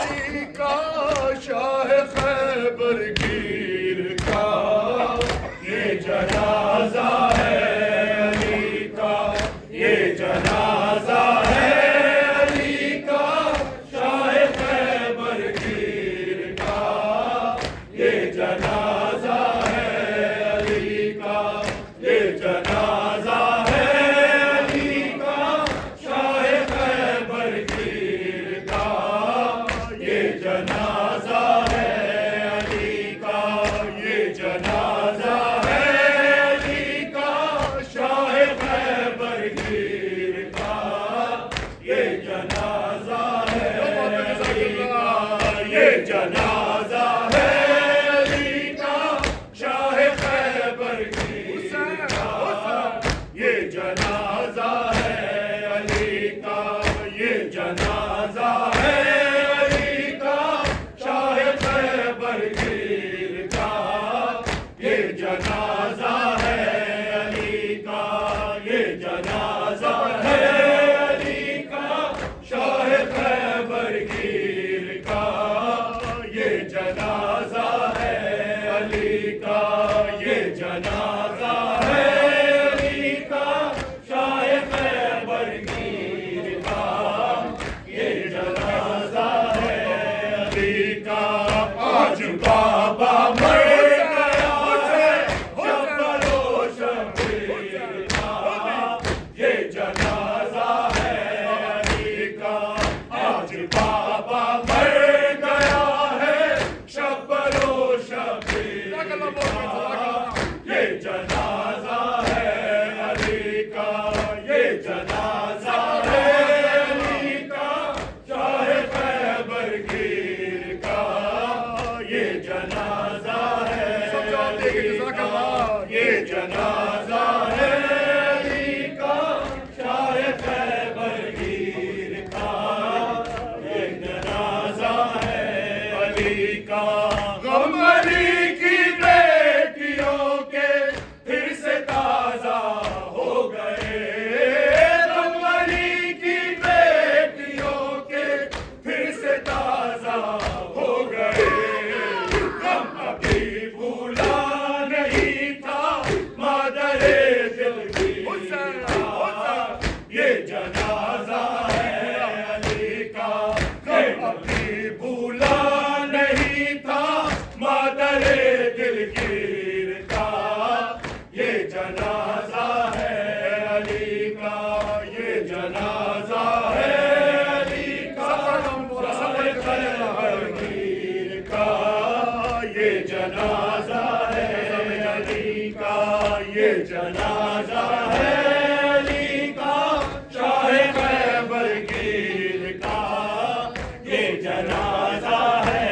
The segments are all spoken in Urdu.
علی کا شاہ خیبر گیر کا یہ جنازہ ہے علی کا یہ جنازہ ہے علی کا شاہ خیبر گیر کا یہ جنازہ ہے علی کا یہ جنازہ ہے علی کا شاہ خیبر گیر کا یہ جنازہ ہے علی کا یہ جنازہ ہے علی کا شاہ خیبر گیر کا یہ جنازہ ہے علی کا یہ جنازہ ہے علی کا شاہ خیبر گیر کا یہ جنازہ ہے علی کا یہ جنازہ ہے علی کا شاہ خیبر گیر کا یہ جنازہ ہے علی کا یہ جنازہ ہے علی کا شاہ خیبر گیر کا یہ جنازہ ہے علی کا یہ جنازہ ہے علی کا شاہ خیبر گیر کا یہ جنازہ ہے علی کا آج بابا مر گیا ہے شبر و شبیر کا یہ جنازہ ہے علی کا آج بابا مر گیا ہے شبر و شبیر کا یہ جنازہ ہے علی کا یہ جنازہ ہے علی کا شاہ خیبر گیر کا یہ جنازہ ہے علی کا یہ جنازہ ہے علی کا شاہ خیبر گیر کا یہ جنازہ ہے علی کا غم علی کی بیٹیوں کے پھر سے تازہ ہو گئے غم علی کی بیٹیوں کے پھر سے تازہ ہو گئے غم ابھی بھولا نہیں تھا مادر دلگیر کا یہ جنازہ ہے علی کا غم ابھی بھولا نہیں تھا مادر دلگیر کا یہ جنازہ ہے علی کا یہ جنازہ ہے علی کا شاہ خیبر گیر کا یہ جنازہ ہے علی کا یہ جنازہ ہے علی کا شاہ خیبر گیر کا یہ جنازہ ہے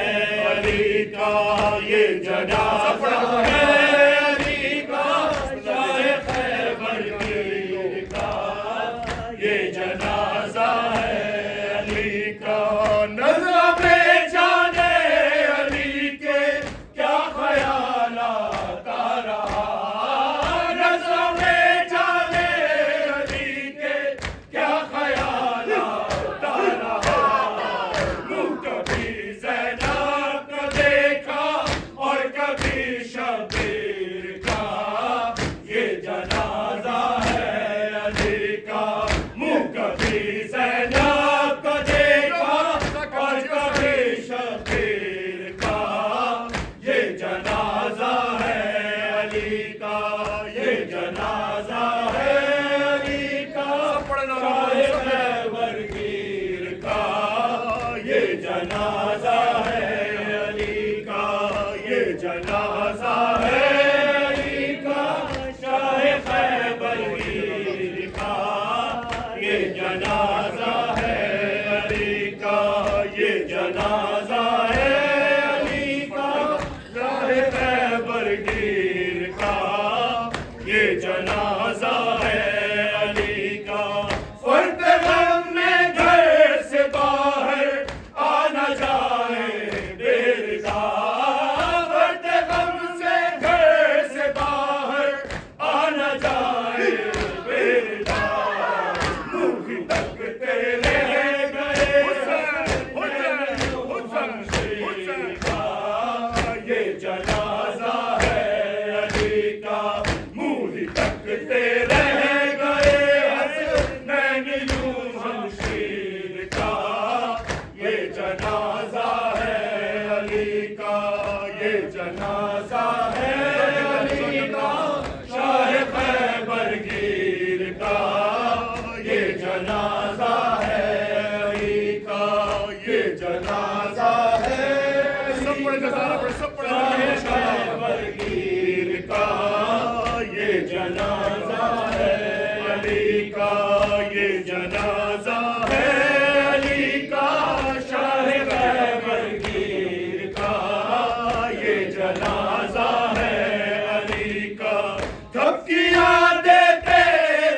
علی کا یہ جنازہ ہے علی کا شاہ خیبر گیر کا یہ جنازہ ہے علی کا نظر میں جانے علی کے کیا خیالات آ رہا نظر میں جانے علی کے کیا خیالات آ رہا منہ کبھی زینب کا دیکھا اور کبھی شبیر کا یہ جنازہ ہے علی کا منہ کبھی زینب کا دیکھا اور کبھی شبیر کا یہ جنازہ ہے علی کا یہ جنازہ ہے علی کا شاہ خیبر گیر کا یہ جنازہ ہے علی کا یہ جنازہ ہے علی کا شاہ خیبر گیر کا یہ جنازہ ہے علی کا یہ جنازہ ہے علی کا شاہ خیبر گیر کا یہ جنازہ ہے علی کا فرد غم میں گھر سے باہر آنا جائے بیردار فرد غم سے گھر سے باہر آنا جائے بیردار منہ تکتے رہ گئے جنازہ ہے خیبر گیر کا، یہ جنازہ ہے علی کا، یہ جنازہ ہے علی کا، شاہ خیبر گیر کا، یہ جنازہ ہے علی کا۔ تھپکیاں دیتے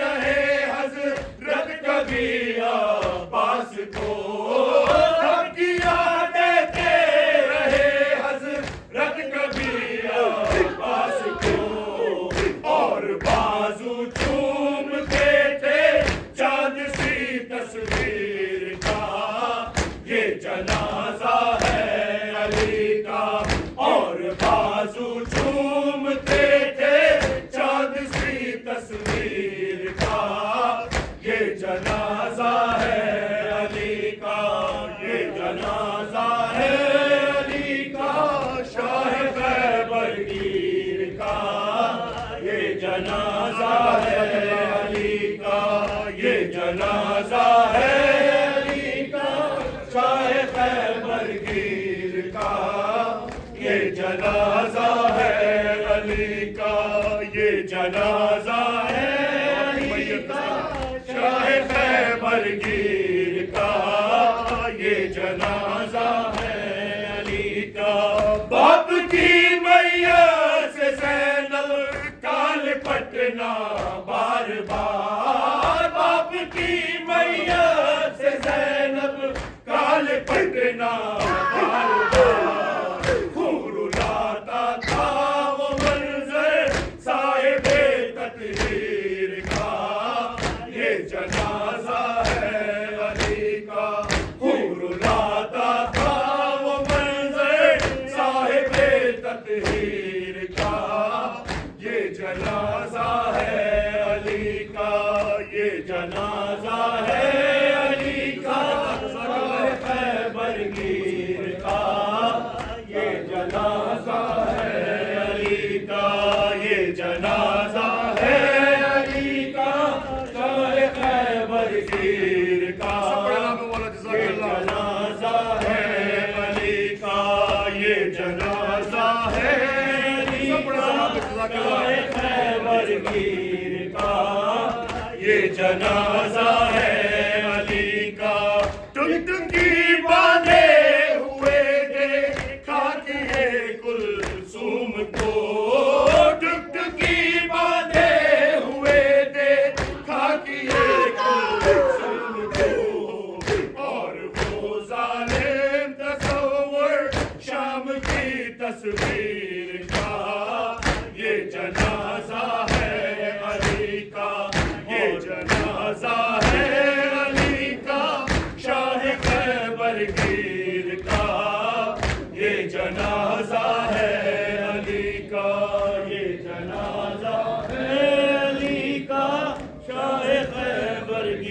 رہے حضرت کبھی عباس کو، تھپکیاں دیتے رہے حضرت کبھی عباس کو، اور بازو چومتے تھے چاند سی تصویر کا، یہ جنازہ ہے علی کا، اور بازو چومتے تھے چاند سی تصویر کا، یہ جنازہ ہے علی کا، یہ جنازہ ہے علی کا، شاہ خیبر گیر کا، یہ جنازہ ہے علی کا، یہ جنازہ ہے علی کا، شاہ خیبر گیر کا، یہ جنازہ ہے علی کا، یہ جنازہ ہے علی کا، شاہ خیبر گیر کا، یہ جنازہ ہے علی کا۔ باپ کی میت سے زینب کال پٹنا بار بار، باپ کی میت سے زینب کال پٹنا بار بار، خون لاتا تھا وہ منظر صاحب تطہیر کا، یہ جنازہ ہے علی کا، خون لاتا تھا وہ منظر صاحب تطہیر کا، یہ جنازہ ہے علی کا، یہ جنازہ ہے علی کا، شاہ خیبر گیر کا، یہ جنازہ ہے علی کا، یہ جنازہ ہے علی کا، شاہ خیبر گیر کا، یہ جنازہ ہے علی کا، یہ جنازہ ہے علی کا، شاہ خیبر گیر کا، یہ جنازہ ہے علی کا، ٹک ٹکی